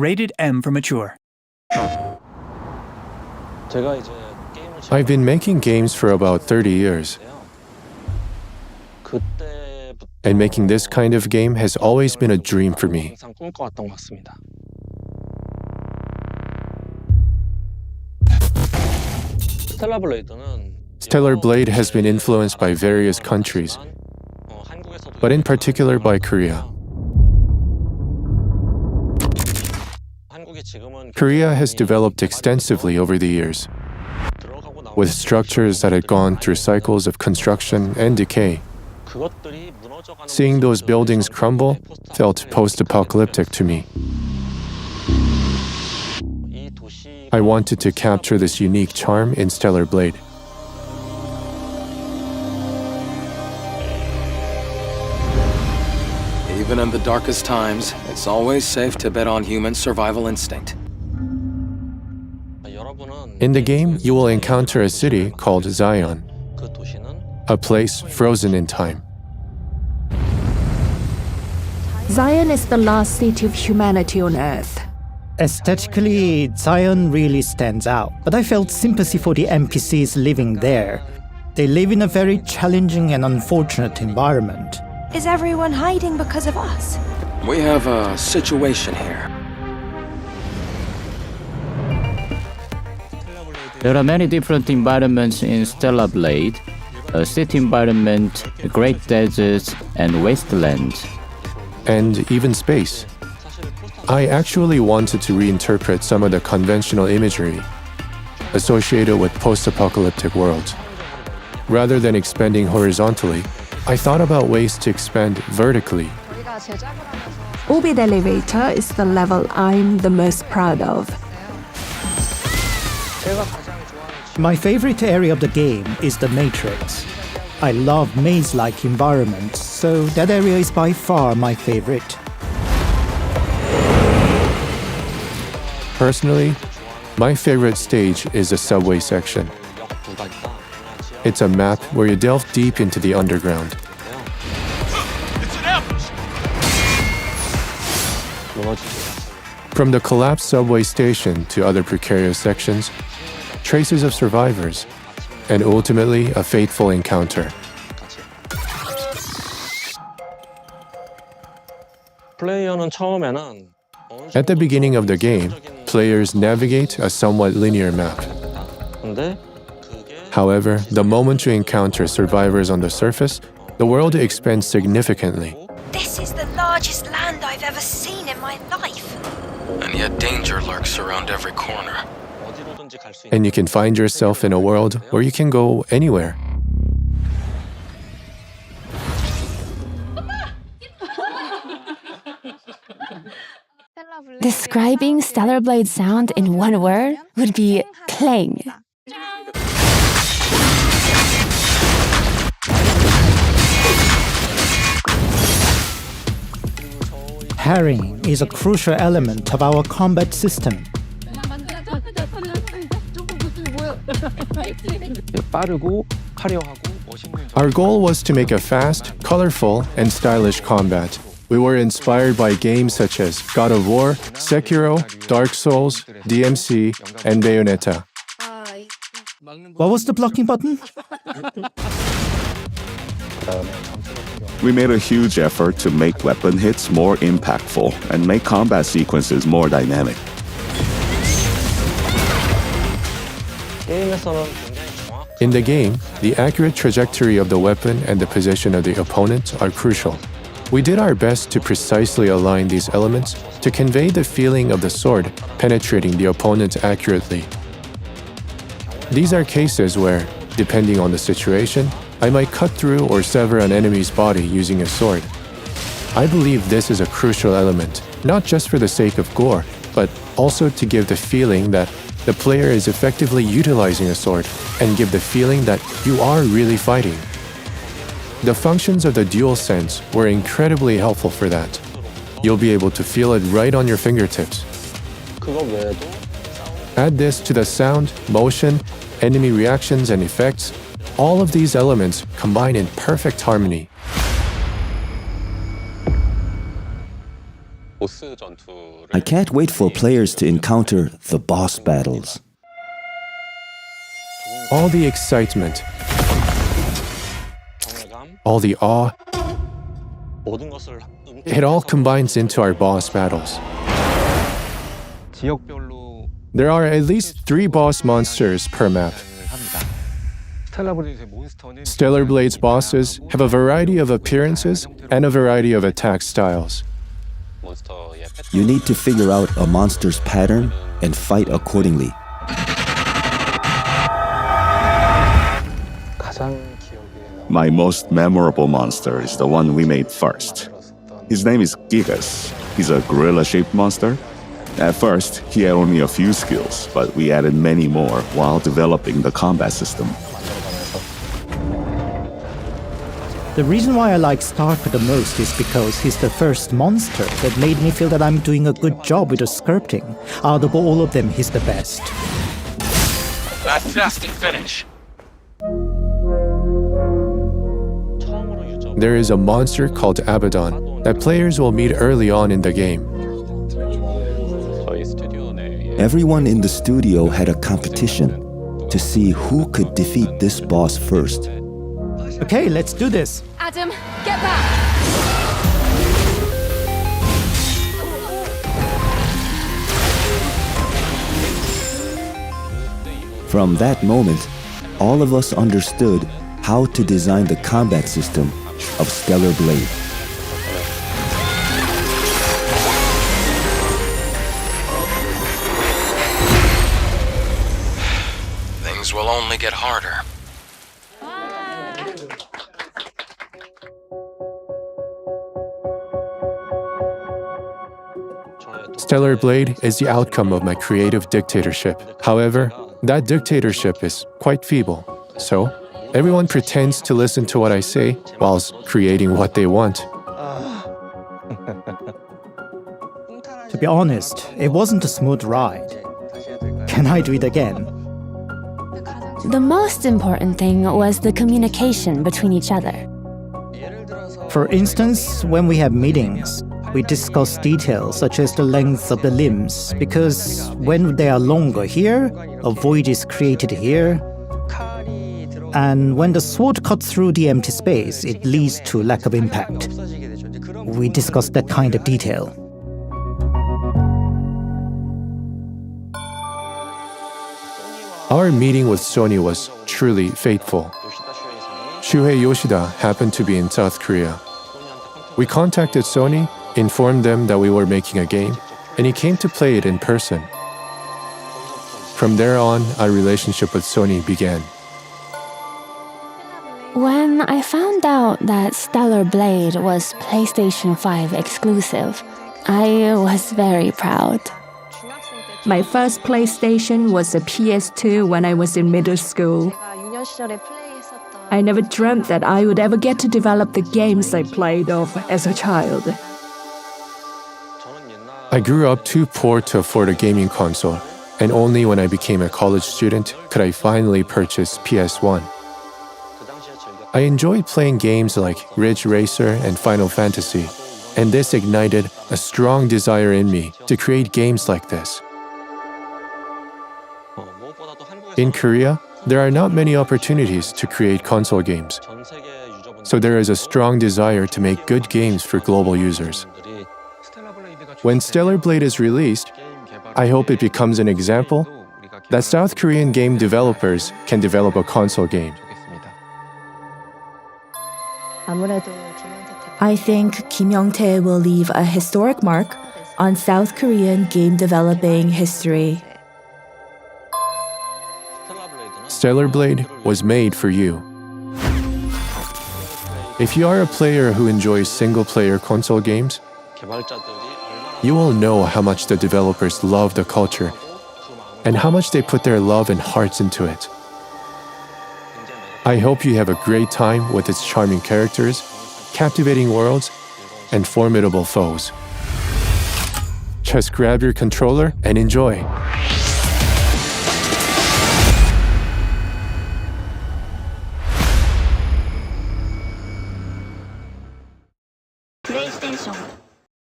Rated M for mature. I've been making games for about 30 years. And making this kind of game has always been a dream for me. Stellar Blade has been influenced by various countries, but in particular by Korea. Korea has developed extensively over the years, with structures that had gone through cycles of construction and decay. Seeing those buildings crumble felt post-apocalyptic to me. I wanted to capture this unique charm in Stellar Blade. Even in the darkest times, it's always safe to bet on human survival instinct. In the game, you will encounter a city called Zion, a place frozen in time. Zion is the last city of humanity on Earth. Aesthetically, Zion really stands out, but I felt sympathy for the NPCs living there. They live in a very challenging and unfortunate environment. Is everyone hiding because of us? We have a situation here. There are many different environments in Stellar Blade: a city environment, great deserts, and wastelands. And even space. I actually wanted to reinterpret some of the conventional imagery associated with post-apocalyptic worlds. Rather than expanding horizontally, I thought about ways to expand vertically. Orbit Elevator is the level I'm the most proud of. My favorite area of the game is the Matrix. I love maze-like environments, so that area is by far my favorite. Personally, my favorite stage is the subway section. It's a map where you delve deep into the underground. From the collapsed subway station to other precarious sections, traces of survivors, and ultimately a fateful encounter. At the beginning of the game, players navigate a somewhat linear map. However, the moment you encounter survivors on the surface, the world expands significantly. This is the largest land I've ever seen in my life. And yet danger lurks around every corner. And you can find yourself in a world where you can go anywhere. Describing Stellar Blade's sound in one word would be clang. Parrying is a crucial element of our combat system. Our goal was to make a fast, colorful, and stylish combat. We were inspired by games such as God of War, Sekiro, Dark Souls, DMC, and Bayonetta. What was the blocking button? We made a huge effort to make weapon hits more impactful and make combat sequences more dynamic. In the game, the accurate trajectory of the weapon and the position of the opponent are crucial. We did our best to precisely align these elements to convey the feeling of the sword penetrating the opponent accurately. These are cases where, depending on the situation, I might cut through or sever an enemy's body using a sword. I believe this is a crucial element, not just for the sake of gore, but also to give the feeling that the player is effectively utilizing a sword and give the feeling that you are really fighting. The functions of the DualSense were incredibly helpful for that. You'll be able to feel it right on your fingertips. Add this to the sound, motion, enemy reactions and effects. All of these elements combine in perfect harmony. I can't wait for players to encounter the boss battles. All the excitement, all the awe, it all combines into our boss battles. There are at least 3 boss monsters per map. Stellar Blade's bosses have a variety of appearances and a variety of attack styles. You need to figure out a monster's pattern and fight accordingly. My most memorable monster is the one we made first. His name is Gigas. He's a gorilla-shaped monster. At first, he had only a few skills, but we added many more while developing the combat system. The reason why I like Starker the most is because he's the first monster that made me feel that I'm doing a good job with the sculpting. Out of all of them, he's the best. Fantastic finish. There is a monster called Abaddon that players will meet early on in the game. Everyone in the studio had a competition to see who could defeat this boss first. Okay, let's do this. Adam, get back! From that moment, all of us understood how to design the combat system of Stellar Blade. Things will only get harder. Stellar Blade is the outcome of my creative dictatorship. However, that dictatorship is quite feeble. So, everyone pretends to listen to what I say whilst creating what they want. To be honest, it wasn't a smooth ride. Can I do it again? The most important thing was the communication between each other. For instance, when we have meetings, we discuss details such as the length of the limbs, because when they are longer here, a void is created here, and when the sword cuts through the empty space, it leads to lack of impact. We discuss that kind of detail. Our meeting with Sony was truly fateful. Shuhei Yoshida happened to be in South Korea. We contacted Sony, informed them that we were making a game, and he came to play it in person. From there on, our relationship with Sony began. When I found out that Stellar Blade was PlayStation 5 exclusive, I was very proud. My first PlayStation was a PS2 when I was in middle school. I never dreamt that I would ever get to develop the games I played of as a child. I grew up too poor to afford a gaming console, and only when I became a college student could I finally purchase PS1. I enjoyed playing games like Ridge Racer and Final Fantasy, and this ignited a strong desire in me to create games like this. In Korea, there are not many opportunities to create console games, so there is a strong desire to make good games for global users. When Stellar Blade is released, I hope it becomes an example that South Korean game developers can develop a console game. I think Kim Young-tae will leave a historic mark on South Korean game developing history. Stellar Blade was made for you. If you are a player who enjoys single-player console games, you will know how much the developers love the culture and how much they put their love and hearts into it. I hope you have a great time with its charming characters, captivating worlds, and formidable foes. Just grab your controller and enjoy.